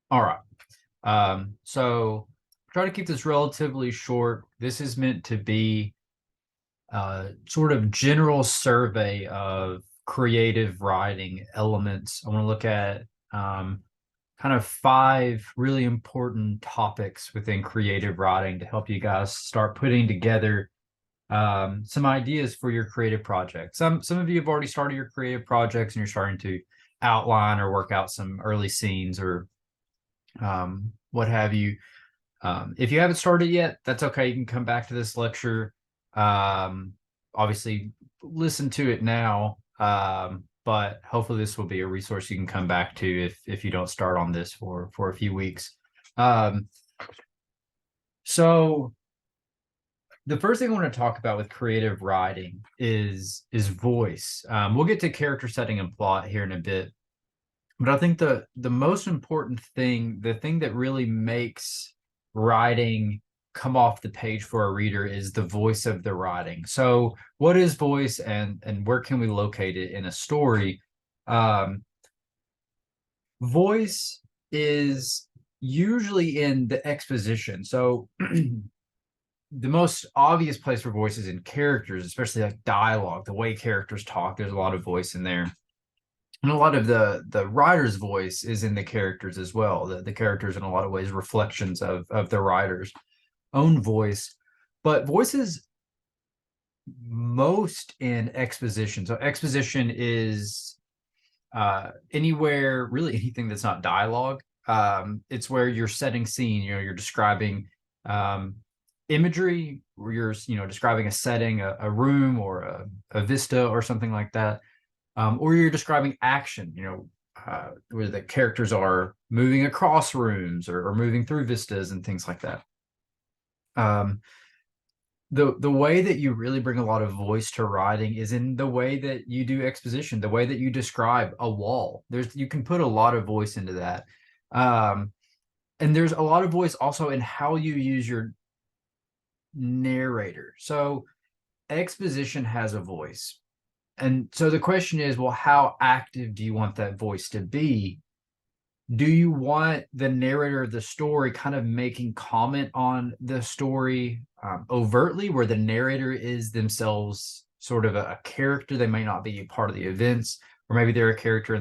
All right. So try to keep this relatively short. This is meant to be sort of general survey of creative writing elements. I want to look at kind of five really important topics within creative writing to help you guys start putting together some ideas for your creative project. Some of you have already started your creative projects and you're starting to outline or work out some early scenes or what have you. If you haven't started yet, that's okay. You can come back to this lecture. Um, Obviously, listen to it now, but hopefully this will be a resource you can come back to if you don't start on this for a few weeks. Um, so the first thing I want to talk about with creative writing is voice. We'll get to character setting and plot here in a bit, but I think the most important thing, the thing that really makes writing come off the page for a reader is the voice of the writing. So what is voice and where can we locate it in a story? Um, Voice is usually in the exposition. So the most obvious place for voice is in characters, especially like dialogue, the way characters talk. There's a lot of voice in there. And a lot of the writer's voice is in the characters as well. The characters in a lot of ways reflections of the writer's own voice. But voice is most in exposition. So exposition is anywhere, really anything that's not dialogue. It's where you're setting scene, you're describing um, imagery, where you're, describing a setting, a room or a vista or something like that. Or you're describing action, where the characters are moving across rooms or moving through vistas and things like that. Um, the way that you really bring a lot of voice to writing is in the way that you do exposition, the way that you describe a wall. You can put a lot of voice into that. Um, and there's a lot of voice also in how you use your narrator. So exposition has a voice. And so the question is, well, how active do you want that voice to be? Do you want the narrator of the story kind of making comment on the story overtly, where the narrator is themselves sort of a character? They may not be part of the events, or maybe they're a character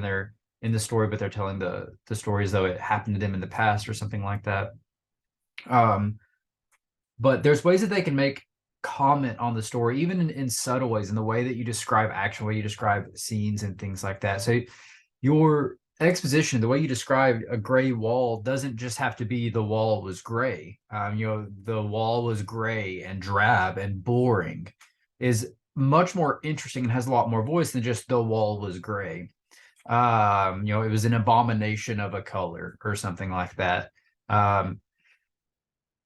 in the story, but they're telling the story as though it happened to them in the past or something like that. Um, but there's ways that they can make comment on the story, even in subtle ways, in the way that you describe action, the way you describe scenes and things like that. So your exposition, the way you described a gray wall, doesn't just have to be the wall was gray. The wall was gray and drab and boring is much more interesting and has a lot more voice than just the wall was gray. It was an abomination of a color or something like that.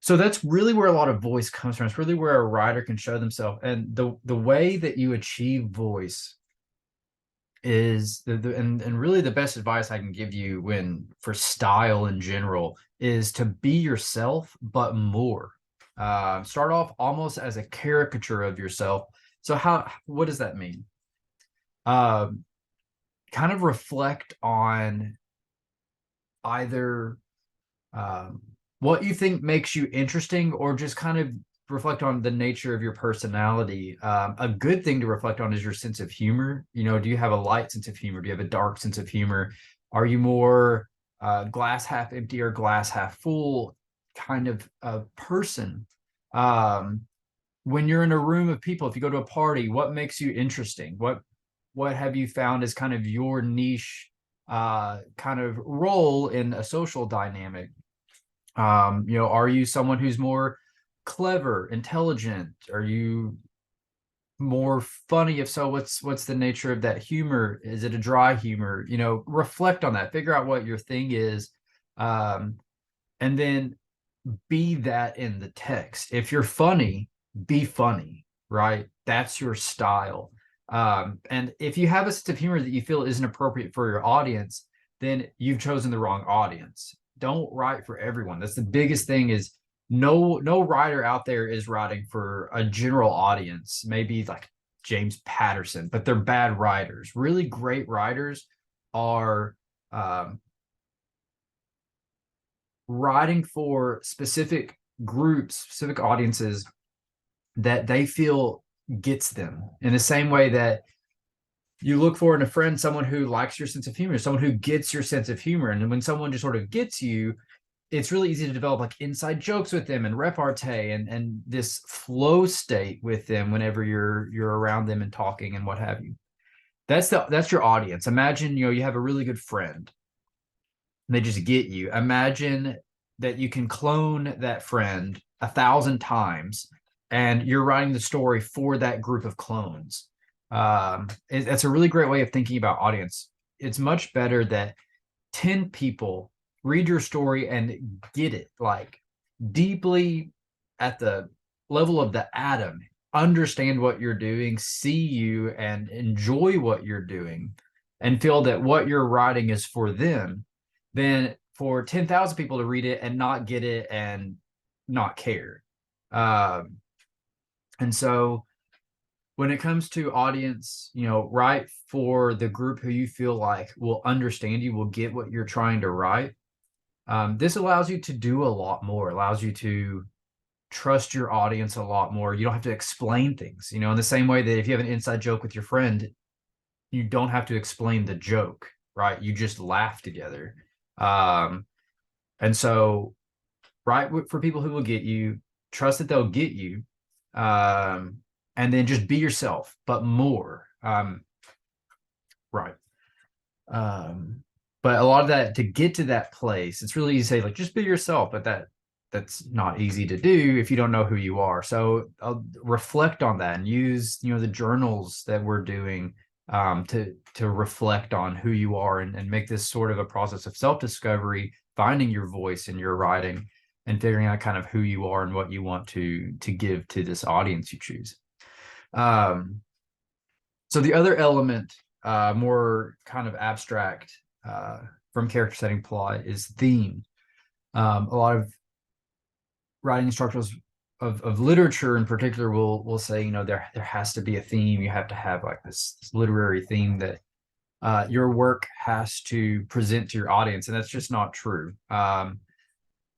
So that's really where a lot of voice comes from. It's really where a writer can show themselves. And the way that you achieve voice is and really the best advice I can give you when for style in general is to be yourself, but more. Start off almost as a caricature of yourself. So what does that mean? Um, Kind of reflect on either um, what you think makes you interesting, or just kind of reflect on the nature of your personality. A good thing to reflect on is your sense of humor. Do you have a light sense of humor? Do you have a dark sense of humor? Are you more glass half empty or glass half full kind of a person? Um, when you're in a room of people, if you go to a party, what makes you interesting? What have you found as kind of your niche kind of role in a social dynamic? Are you someone who's more clever, intelligent? Are you more funny? If so, what's the nature of that humor? Is it a dry humor? Reflect on that, figure out what your thing is, um, and then be that in the text. If you're funny, be funny, right? That's your style. And if you have a sense of humor that you feel isn't appropriate for your audience, then you've chosen the wrong audience. Don't write for everyone. That's the biggest thing is no writer out there is writing for a general audience, maybe like James Patterson, but they're bad writers. Really great writers are um, writing for specific groups, specific audiences that they feel gets them, in the same way that you look for in a friend someone who likes your sense of humor, someone who gets your sense of humor. And when someone just sort of gets you, it's really easy to develop like inside jokes with them and repartee and this flow state with them whenever you're around them and talking and what have you. That's your audience. Imagine, you have a really good friend and they just get you. Imagine that you can clone that friend 1,000 times and you're writing the story for that group of clones. That's a really great way of thinking about audience. It's much better that 10 people read your story and get it like deeply at the level of the atom, understand what you're doing, see you and enjoy what you're doing, and feel that what you're writing is for them, than for 10,000 people to read it and not get it and not care. And so when it comes to audience, write for the group who you feel like will understand you, will get what you're trying to write. This allows you to do a lot more, allows you to trust your audience a lot more. You don't have to explain things, in the same way that if you have an inside joke with your friend, you don't have to explain the joke, right? You just laugh together. And so write for people who will get you, trust that they'll get you. And then just be yourself, but more. Right. But a lot of that, to get to that place, it's really easy to say, like, just be yourself, but that's not easy to do if you don't know who you are. So I'll reflect on that and use, the journals that we're doing to reflect on who you are and make this sort of a process of self-discovery, finding your voice in your writing and figuring out kind of who you are and what you want to give to this audience you choose. So the other element, more kind of abstract from character setting plot, is theme. A lot of writing instructors of literature in particular will say, there has to be a theme. You have to have like this literary theme that your work has to present to your audience, and that's just not true.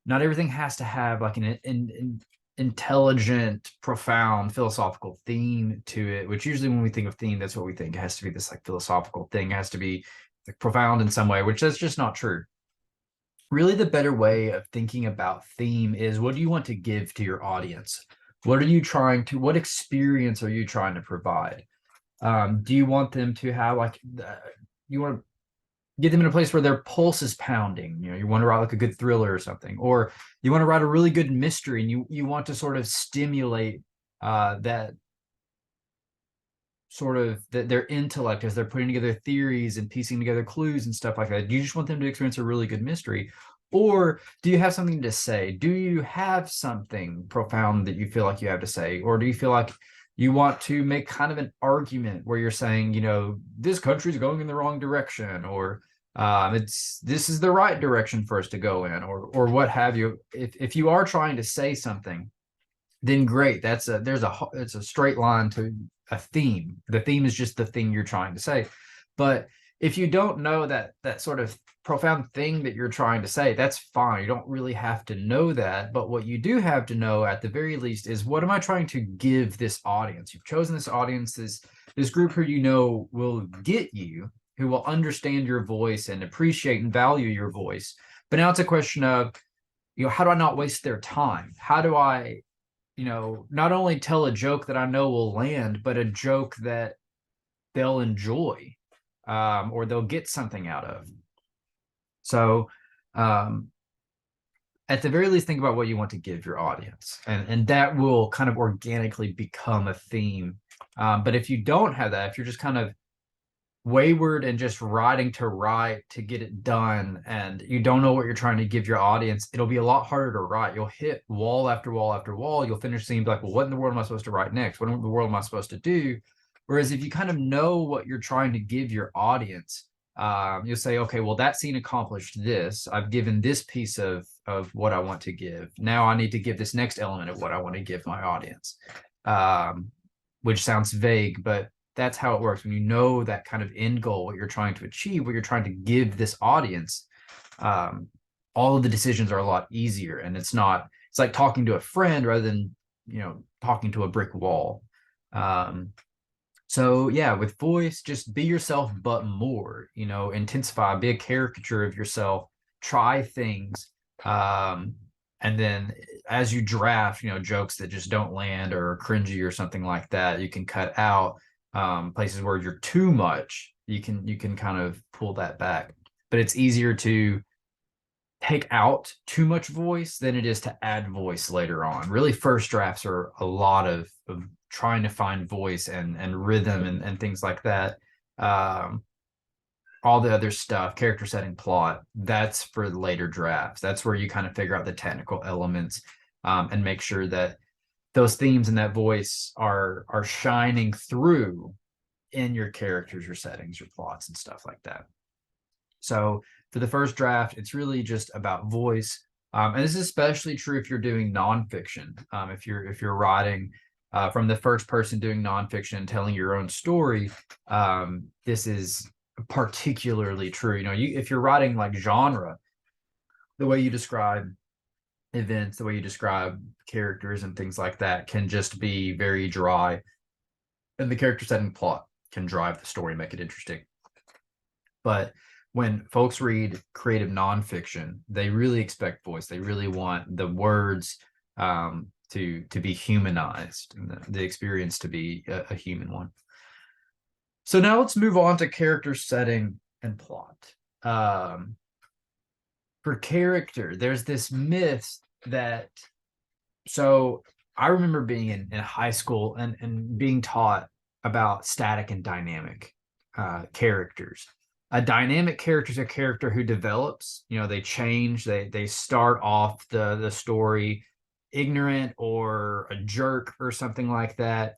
Not everything has to have like an intelligent, profound philosophical theme to it, which usually when we think of theme, that's what we think. It has to be this like philosophical thing. It has to be like profound in some way, which that's just not true. Really, the better way of thinking about theme is, what do you want to give to your audience? What experience are you trying to provide? Do you want them to have like, you want to get them in a place where their pulse is pounding? You want to write like a good thriller or something, or you want to write a really good mystery and you want to sort of stimulate that sort of their intellect as they're putting together theories and piecing together clues and stuff like that. Do you just want them to experience a really good mystery? Or do you have something to say? Do you have something profound that you feel like you have to say? Or do you feel like you want to make kind of an argument where you're saying, this country's going in the wrong direction, or this is the right direction for us to go in, or what have you? If you are trying to say something, then great. It's a straight line to a theme. The theme is just the thing you're trying to say. But if you don't know that sort of profound thing that you're trying to say, that's fine. You don't really have to know that. But what you do have to know at the very least is, what am I trying to give this audience? You've chosen this audience, this group who will get you, who will understand your voice and appreciate and value your voice. But now it's a question of, how do I not waste their time? How do I not only tell a joke that I know will land, but a joke that they'll enjoy, or they'll get something out of. So at the very least, think about what you want to give your audience, and that will kind of organically become a theme. But if you don't have that, if you're just kind of wayward and just writing to write to get it done, and you don't know what you're trying to give your audience, it'll be a lot harder to write. You'll hit wall after wall after wall. You'll finish seeing like, well, what in the world am I supposed to write next? What in the world am I supposed to do? Whereas if you kind of know what you're trying to give your audience, you'll say, okay, well, that scene accomplished this. I've given this piece of what I want to give. Now I need to give this next element of what I want to give my audience, which sounds vague, but that's how it works. When you know that kind of end goal, what you're trying to achieve, what you're trying to give this audience, all of the decisions are a lot easier, and it's like talking to a friend rather than, talking to a brick wall. So yeah, with voice, just be yourself, but more, intensify, be a caricature of yourself, try things. Um, and then as you draft, jokes that just don't land or are cringy or something like that, you can cut out. Places where you're too much, you can kind of pull that back. But it's easier to take out too much voice than it is to add voice later on. Really, first drafts are a lot of trying to find voice and rhythm and things like that. Um, all the other stuff, character setting, plot, that's for later drafts. That's where you kind of figure out the technical elements, and make sure that those themes and that voice are shining through in your characters, your settings, your plots, and stuff like that. So for the first draft, it's really just about voice. And this is especially true if you're doing nonfiction. If you're writing from the first person, doing nonfiction and telling your own story, this is particularly true. If you're writing like genre, the way you describe events, the way you describe characters and things like that can just be very dry, and the character setting plot can drive the story, make it interesting. But when folks read creative nonfiction, they really expect voice. They really want the words to be humanized, and the experience to be a human one. So now let's move on to character setting and plot. For character, there's this myth that, so I remember being in high school and being taught about static and dynamic characters. A dynamic character is a character who develops. They change. They start off the story ignorant or a jerk or something like that,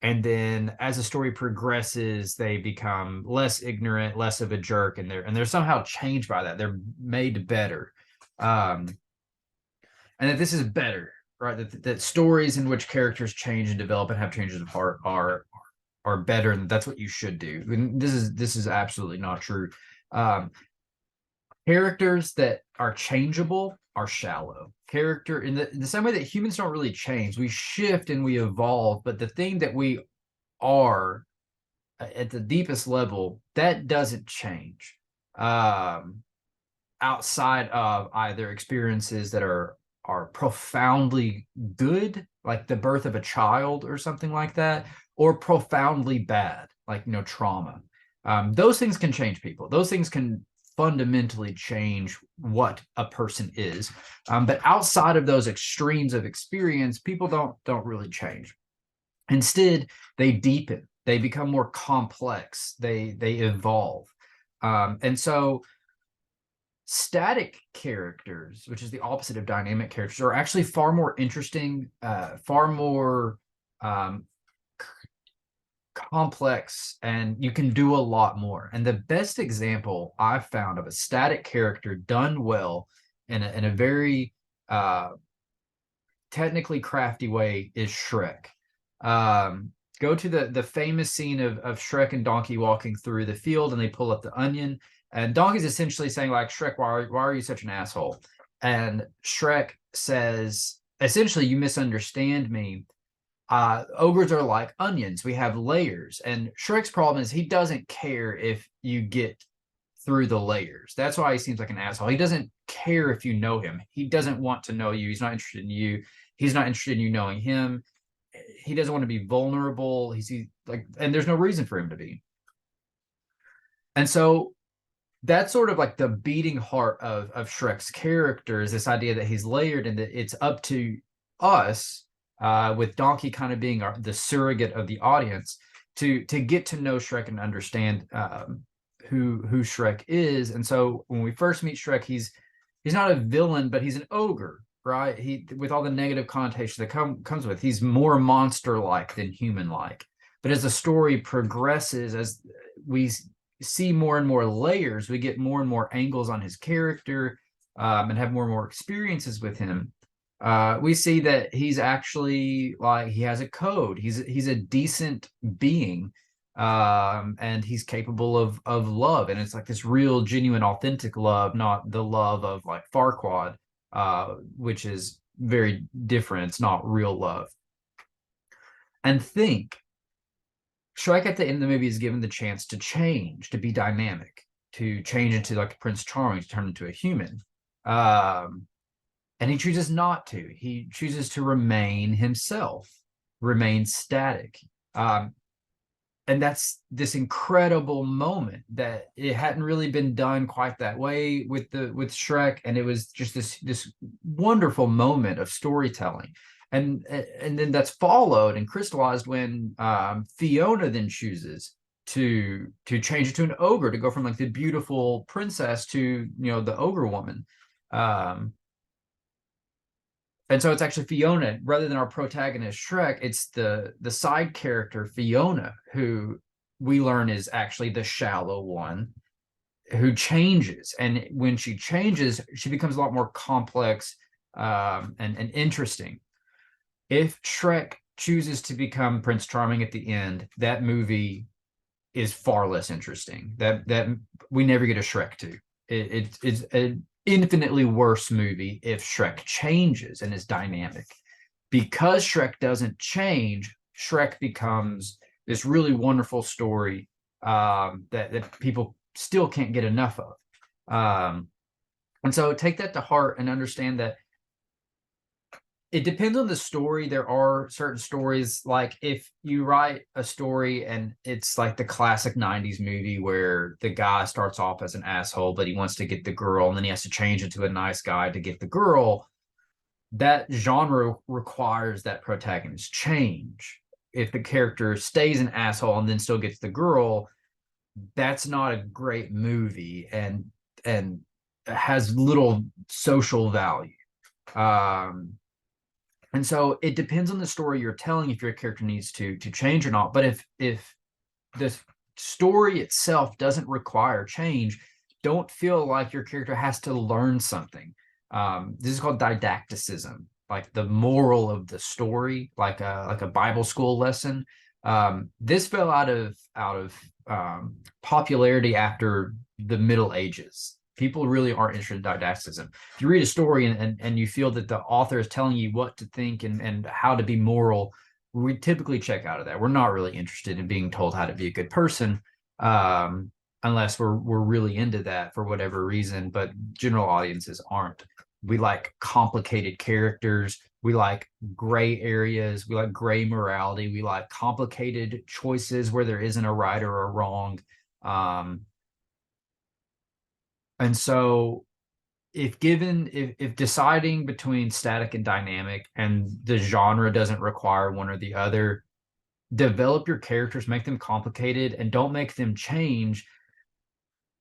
and then as the story progresses, they become less ignorant, less of a jerk, and they're somehow changed by that. They're made better, and that this is better, right? That stories in which characters change and develop and have changes of heart are better, and that's what you should do. And this is absolutely not true. Characters that are changeable are shallow. Character in the same way that humans don't really change, we shift and we evolve, but the thing that we are at the deepest level, that doesn't change. Outside of either experiences that are profoundly good, like the birth of a child or something like that, or profoundly bad, like trauma. Those things can change people. Those things can fundamentally change what a person is. But outside of those extremes of experience, people don't really change. Instead, they deepen. They become more complex. They evolve. And so static characters, which is the opposite of dynamic characters, are actually far more interesting, far more complex, and you can do a lot more. And the best example I've found of a static character done well in a very technically crafty way is Shrek. Go to the famous scene of Shrek and Donkey walking through the field, and they pull up the onion, and Donkey's essentially saying, like, Shrek, why are you such an asshole? And Shrek says, essentially, you misunderstand me. Ogres are like onions. We have layers. And Shrek's problem is he doesn't care if you get through the layers. That's why he seems like an asshole. He doesn't care if you know him. He doesn't want to know you. He's not interested in you. He's not interested in you knowing him. He doesn't want to be vulnerable. And there's no reason for him to be. And so that's sort of like the beating heart of Shrek's character, is this idea that he's layered and that it's up to us, with Donkey kind of being the surrogate of the audience, to get to know Shrek and understand who Shrek is. And so when we first meet Shrek, he's not a villain, but he's an ogre, right? He, with all the negative connotation that comes with, he's more monster-like than human-like. But as the story progresses, as we see more and more layers, we get more and more angles on his character, and have more and more experiences with him. We see that he's actually, like, he has a code. He's a decent being, And he's capable of love, and it's like this real, genuine, authentic love, not the love of like Farquaad, which is very different. It's not real love. And think, Shrek at the end of the movie is given the chance to change, to be dynamic, to change into like Prince Charming, to turn into a human. Um, and he chooses not to. He chooses to remain himself, remain static. Um, and that's this incredible moment that it hadn't really been done quite that way with Shrek, and it was just this wonderful moment of storytelling, and then that's followed and crystallized when Fiona then chooses to change it to an ogre, to go from like the beautiful princess to, you know, the ogre woman. um and so it's actually Fiona rather than our protagonist Shrek. It's the side character Fiona who we learn is actually the shallow one, who changes. And when she changes, she becomes a lot more complex, and interesting. If Shrek chooses to become Prince Charming at the end, that movie is far less interesting. That we never get a Shrek 2. It's an infinitely worse movie if Shrek changes and is dynamic. Because Shrek doesn't change, Shrek becomes this really wonderful story, that people still can't get enough of. And so take that to heart and understand that it depends on the story. There are certain stories, like if you write a story and it's like the classic 90s movie where the guy starts off as an asshole, but he wants to get the girl, and then he has to change into a nice guy to get the girl. That genre requires that protagonist change. If the character stays an asshole and then still gets the girl, that's not a great movie, and has little social value. Um, and so it depends on the story you're telling if your character needs to change or not. But if the story itself doesn't require change, don't feel like your character has to learn something. This is called didacticism, like the moral of the story, like a Bible school lesson. This fell out of popularity after the Middle Ages. People really aren't interested in didacticism. If you read a story and you feel that the author is telling you what to think and how to be moral, we typically check out of that. We're not really interested in being told how to be a good person, unless we're really into that for whatever reason. But general audiences aren't. We like complicated characters. We like gray areas. We like gray morality. We like complicated choices where there isn't a right or a wrong. And so if deciding between static and dynamic and the genre doesn't require one or the other, develop your characters, make them complicated, and don't make them change.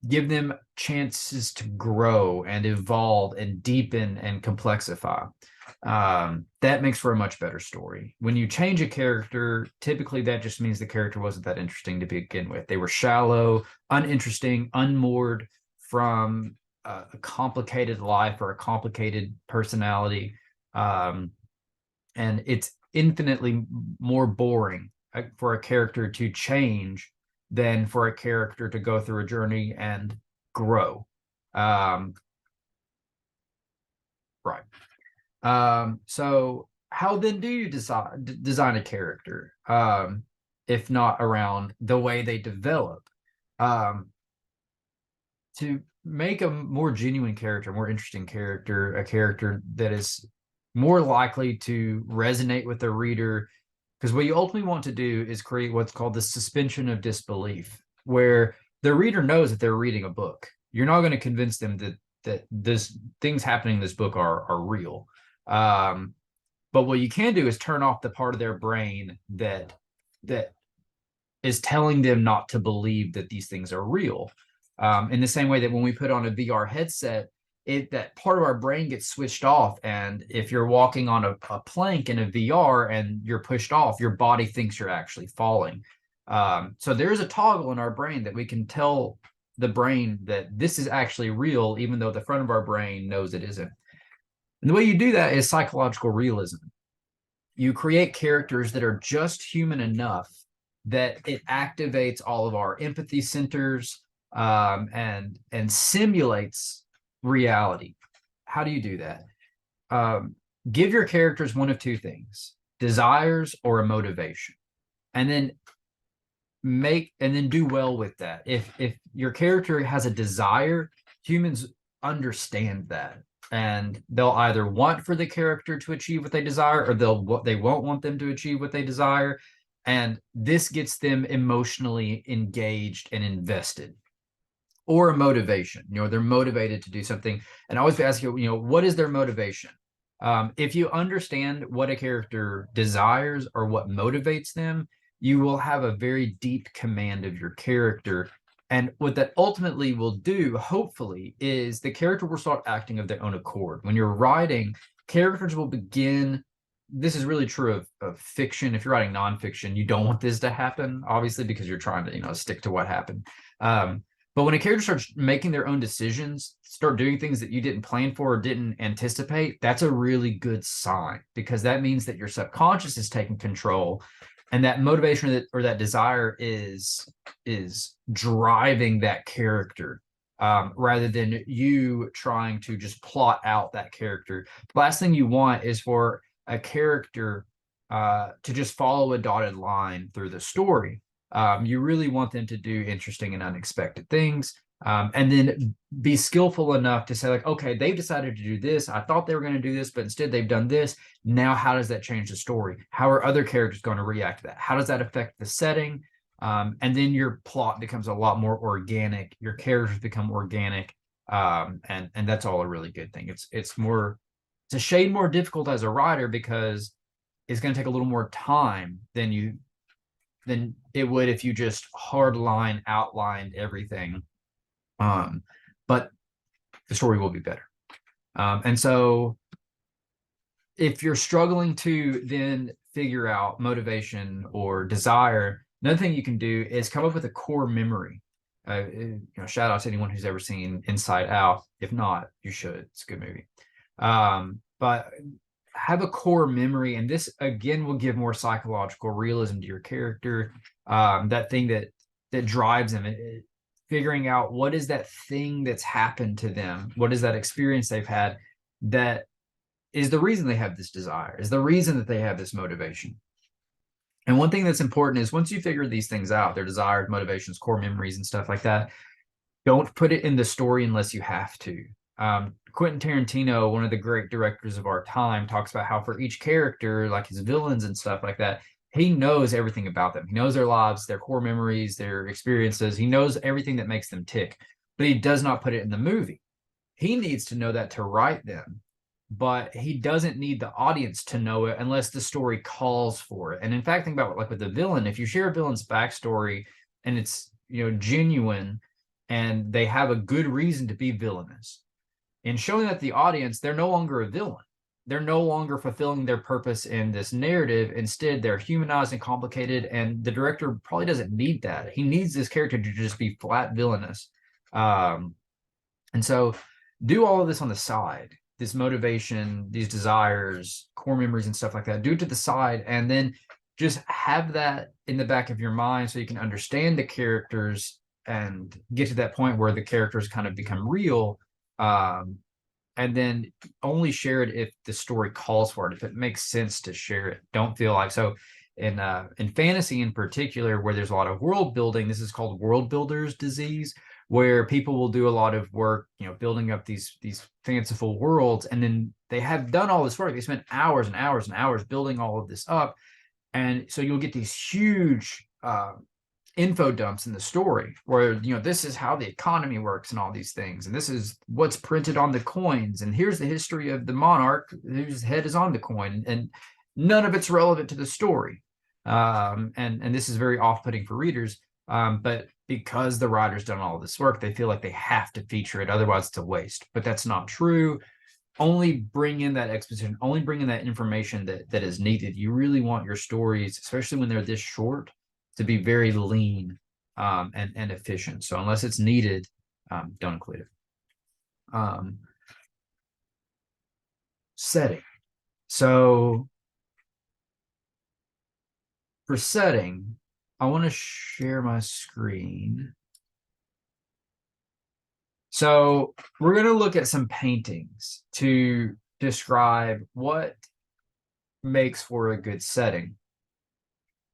Give them chances to grow and evolve and deepen and complexify. That makes for a much better story. When you change a character, typically that just means the character wasn't that interesting to begin with. They were shallow, uninteresting, unmoored from a complicated life or a complicated personality. And it's infinitely more boring for a character to change than for a character to go through a journey and grow. Right. So how then do you design a character, if not around the way they develop? To make a more genuine character, more interesting character, a character that is more likely to resonate with the reader, because what you ultimately want to do is create what's called the suspension of disbelief, where the reader knows that they're reading a book. You're not going to convince them that this things happening in this book are real. But what you can do is turn off the part of their brain that is telling them not to believe that these things are real. In the same way that when we put on a VR headset, that part of our brain gets switched off. And if you're walking on a plank in a VR and you're pushed off, your body thinks you're actually falling. So there's a toggle in our brain that we can tell the brain that this is actually real, even though the front of our brain knows it isn't. And the way you do that is psychological realism. You create characters that are just human enough that it activates all of our empathy centers, and simulates reality. How do you do that? Give your characters one of two things: desires or a motivation, and then do well with that. If your character has a desire, humans understand that, and they'll either want for the character to achieve what they desire, or they won't want them to achieve what they desire, and this gets them emotionally engaged and invested. Or a motivation, they're motivated to do something. And I always ask you, what is their motivation? If you understand what a character desires or what motivates them, you will have a very deep command of your character. And what that ultimately will do, hopefully, is the character will start acting of their own accord. When you're writing, characters will begin. This is really true of fiction. If you're writing nonfiction, you don't want this to happen, obviously, because you're trying to, stick to what happened. But when a character starts making their own decisions, start doing things that you didn't plan for or didn't anticipate, that's a really good sign, because that means that your subconscious is taking control, and that motivation or that desire is driving that character, rather than you trying to just plot out that character. The last thing you want is for a character to just follow a dotted line through the story. You really want them to do interesting and unexpected things, and then be skillful enough to say, like, okay, they've decided to do this. I thought they were going to do this, but instead they've done this. Now, how does that change the story? How are other characters going to react to that? How does that affect the setting? And then your plot becomes a lot more organic. Your characters become organic, and that's all a really good thing. It's a shade more difficult as a writer, because it's going to take a little more time than it would if you just hardline outlined everything. But the story will be better. And so if you're struggling to then figure out motivation or desire, another thing you can do is come up with a core memory. Shout out to anyone who's ever seen Inside Out. If not, you should. It's a good movie. But have a core memory, and this again will give more psychological realism to your character. That thing that drives them, figuring out what is that thing that's happened to them, what is that experience they've had that is the reason they have this desire, is the reason that they have this motivation. And one thing that's important is, once you figure these things out, their desires, motivations, core memories, and stuff like that, don't put it in the story unless you have to. Quentin Tarantino, one of the great directors of our time, talks about how for each character, like his villains and stuff like that, he knows everything about them. He knows their lives, their core memories, their experiences. He knows everything that makes them tick, but he does not put it in the movie. He needs to know that to write them, but he doesn't need the audience to know it unless the story calls for it. And in fact, think about it, like with the villain, if you share a villain's backstory and it's genuine and they have a good reason to be villainous, in showing that the audience, they're no longer a villain. They're no longer fulfilling their purpose in this narrative. Instead, they're humanized and complicated, and the director probably doesn't need that. He needs this character to just be flat villainous. And so do all of this on the side, this motivation, these desires, core memories, and stuff like that. Do it to the side, and then just have that in the back of your mind so you can understand the characters and get to that point where the characters kind of become real. And then only share it if the story calls for it, if it makes sense to share it. Don't feel like, so in fantasy in particular, where there's a lot of world building, this is called world builders disease, where people will do a lot of work, building up these fanciful worlds, and then they have done all this work. They spent hours and hours and hours building all of this up, and so you'll get these huge info dumps in the story where this is how the economy works and all these things, and this is what's printed on the coins, and here's the history of the monarch whose head is on the coin, and none of it's relevant to the story. And this is very off-putting for readers, but because the writer's done all this work, they feel like they have to feature it, otherwise it's a waste. But that's not true. Only bring in that exposition, only bring in that information that is needed. You really want your stories, especially when they're this short, to be very lean and efficient. So unless it's needed, don't include it. Setting. So for setting, I want to share my screen. So we're going to look at some paintings to describe what makes for a good setting.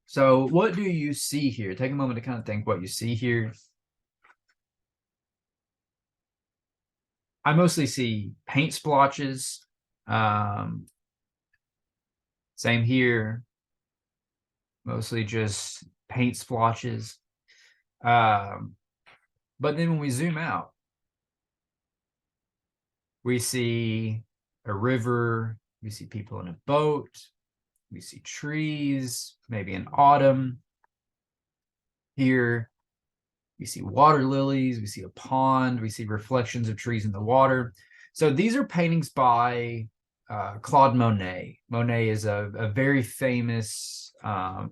So what do you see here? Take a moment to kind of think what you see here. I mostly see paint splotches. Same here. Mostly just paint splotches. But then when we zoom out, we see a river, we see people in a boat, we see trees, maybe in autumn. Here, we see water lilies, we see a pond, we see reflections of trees in the water. So these are paintings by Claude Monet. Monet is a very famous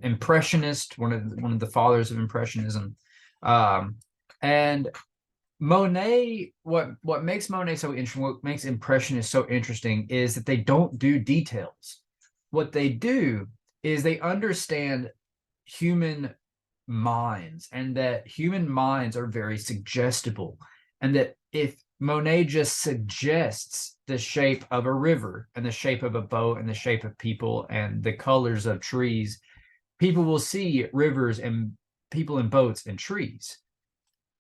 impressionist, one of the fathers of impressionism. And Monet, what makes Monet so interesting, what makes impressionists so interesting is that they don't do details. What they do is they understand human minds, and that human minds are very suggestible, and that if Monet just suggests the shape of a river and the shape of a boat and the shape of people and the colors of trees, people will see rivers and people and boats and trees.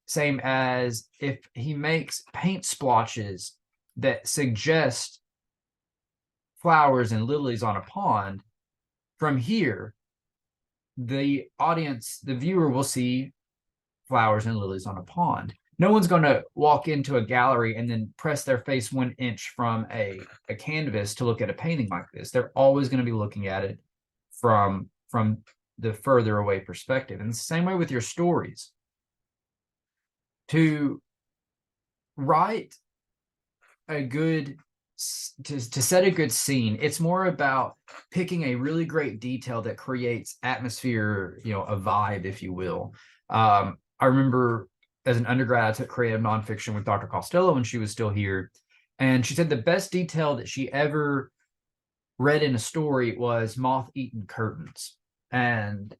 Same as if he makes paint splotches that suggest flowers and lilies on a pond, from here, the audience, the viewer will see flowers and lilies on a pond. No one's going to walk into a gallery and then press their face 1 inch from a canvas to look at a painting like this. They're always going to be looking at it from the further away perspective. And the same way with your stories. To write a good, to set a good scene, it's more about picking a really great detail that creates atmosphere, a vibe, if you will. I remember as an undergrad, I took creative nonfiction with Dr. Costello when she was still here. And she said the best detail that she ever read in a story was moth-eaten curtains. And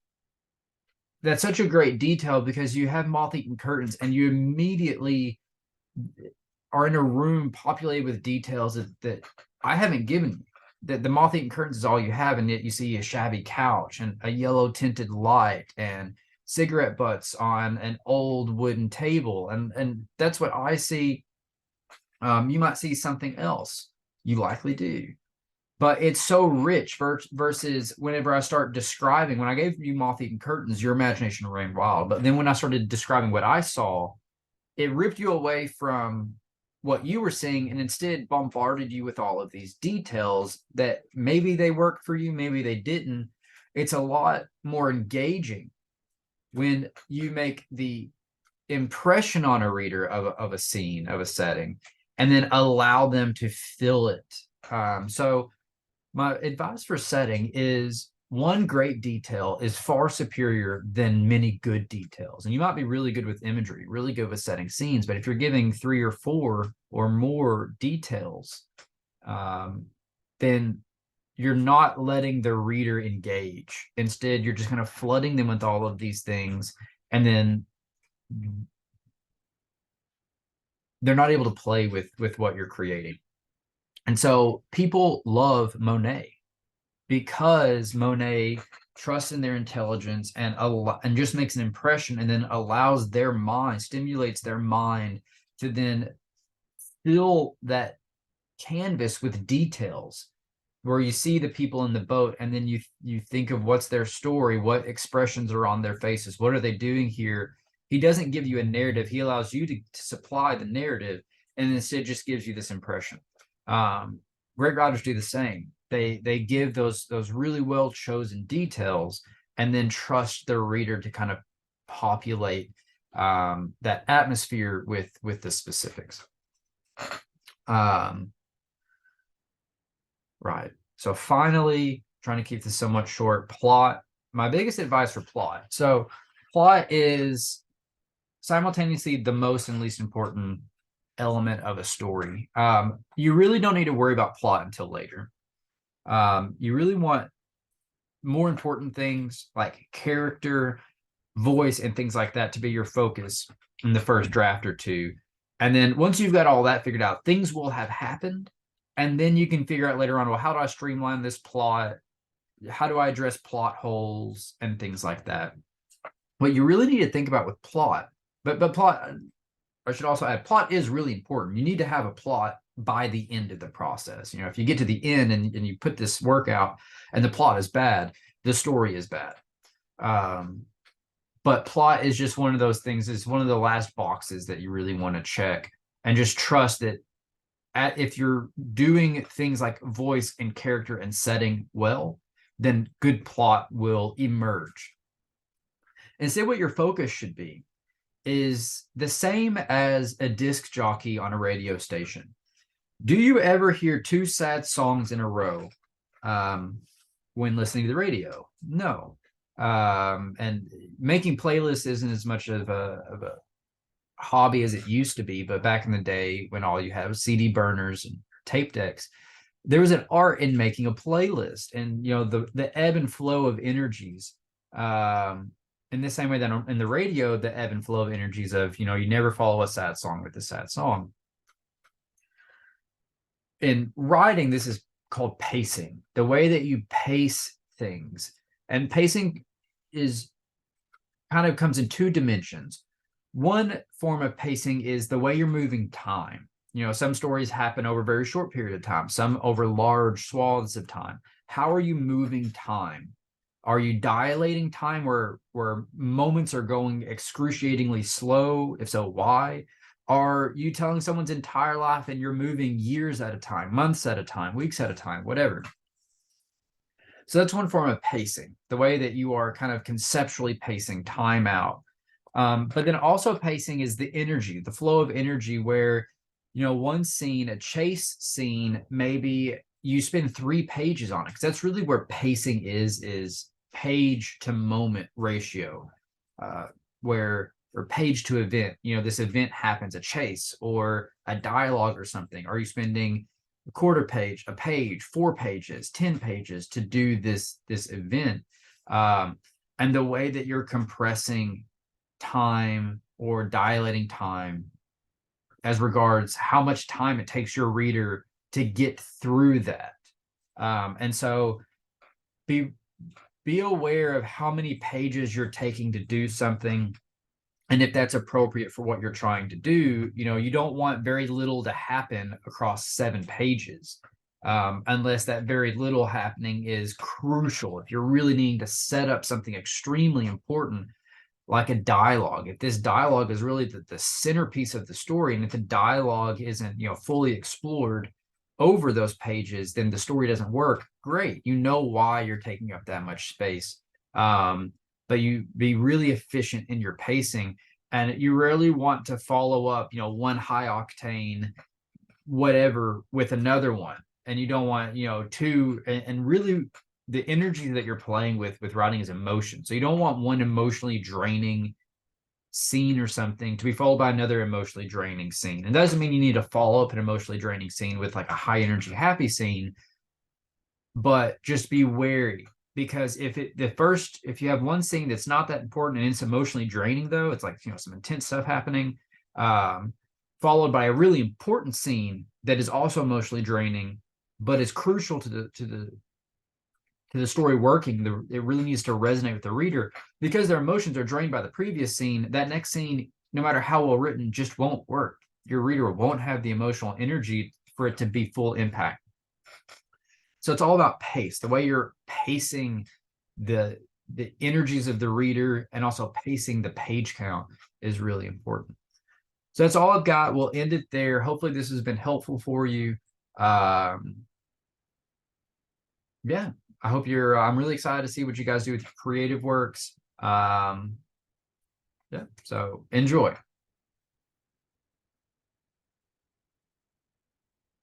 that's such a great detail because you have moth-eaten curtains and you immediately are in a room populated with details that I haven't given you. That the moth-eaten curtains is all you have, and yet you see a shabby couch and a yellow tinted light and cigarette butts on an old wooden table, and that's what I see. You might see something else. You likely do. But it's so rich versus whenever I start describing, when I gave you moth-eaten curtains, your imagination ran wild. But then when I started describing what I saw, it ripped you away from what you were seeing and instead bombarded you with all of these details that maybe they worked for you, maybe they didn't. It's a lot more engaging when you make the impression on a reader of a scene, of a setting, and then allow them to fill it. So my advice for setting is one great detail is far superior than many good details. And you might be really good with imagery, really good with setting scenes, but if you're giving 3 or 4 or more details, then you're not letting the reader engage. Instead, you're just kind of flooding them with all of these things, and then they're not able to play with what you're creating. And so people love Monet because Monet trusts in their intelligence and just makes an impression, and then allows their mind, stimulates their mind to then fill that canvas with details, where you see the people in the boat, and then you think of what's their story, what expressions are on their faces, what are they doing here. He doesn't give you a narrative. He allows you to supply the narrative, and instead just gives you this impression. Great writers do the same. They give those really well chosen details, and then trust the reader to kind of populate that atmosphere with the specifics. Right. So finally, trying to keep this somewhat short, plot. My biggest advice for plot. So plot is simultaneously the most and least important element of a story. You really don't need to worry about plot until later. You really want more important things like character voice and things like that to be your focus in the first draft or two. And then once you've got all that figured out, things will have happened. And then you can figure out later on, well, how do I streamline this plot? How do I address plot holes and things like that? What you really need to think about with plot, but plot, I should also add, plot is really important. You need to have a plot by the end of the process. You know, if you get to the end and you put this work out and the plot is bad, the story is bad. But plot is just one of those things. It's one of the last boxes that you really want to check, and just trust that if you're doing things like voice and character and setting well, then good plot will emerge. And say what your focus should be is the same as a disc jockey on a radio station. Do you ever hear two sad songs in a row when listening to the radio? No. And making playlists isn't as much of a hobby as it used to be, but back in the day when all you had was CD burners and tape decks, there was an art in making a playlist, and you know, the ebb and flow of energies. In the same way that in the radio, the ebb and flow of energies of, you know, you never follow a sad song with a sad song. In writing, this is called pacing, the way that you pace things. And pacing is kind of comes in two dimensions. One form of pacing is the way you're moving time. You know, some stories happen over a very short period of time, some over large swaths of time. How are you moving time? Are you dilating time where moments are going excruciatingly slow? If so, why? Are you telling someone's entire life and you're moving years at a time, months at a time, weeks at a time, whatever? So that's one form of pacing, the way that you are kind of conceptually pacing time out. But then also pacing is the energy, the flow of energy, where, you know, one scene, a chase scene, maybe you spend 3 pages on it, because that's really where pacing is page to moment ratio, or page to event. You know, this event happens, a chase or a dialogue or something. Are you spending a quarter page, a page, 4 pages, 10 pages to do this event? And the way that you're compressing time or dilating time as regards how much time it takes your reader to get through that. And so be aware of how many pages you're taking to do something, and if that's appropriate for what you're trying to do. You know, you don't want very little to happen across 7 pages, unless that very little happening is crucial. If you're really needing to set up something extremely important, like a dialogue, if this dialogue is really the centerpiece of the story, and if the dialogue isn't, you know, fully explored over those pages, then the story doesn't work. Great, you know why you're taking up that much space. But you be really efficient in your pacing, and you rarely want to follow up, you know, one high octane whatever with another one, and you don't want, you know, two. And really, the energy that you're playing with writing is emotion. So you don't want one emotionally draining scene or something to be followed by another emotionally draining scene. And that doesn't mean you need to follow up an emotionally draining scene with like a high energy happy scene, but just be wary, because if you have one scene that's not that important and it's emotionally draining, though, it's like, you know, some intense stuff happening, followed by a really important scene that is also emotionally draining but is crucial to the story working, it really needs to resonate with the reader, because their emotions are drained by the previous scene. That next scene, no matter how well written, just won't work. Your reader won't have the emotional energy for it to be full impact. So it's all about pace, the way you're pacing the energies of the reader, and also pacing the page count is really important. So that's all I've got. We'll end it there. Hopefully this has been helpful for you. Yeah, I hope I'm really excited to see what you guys do with your creative works. Yeah, so enjoy.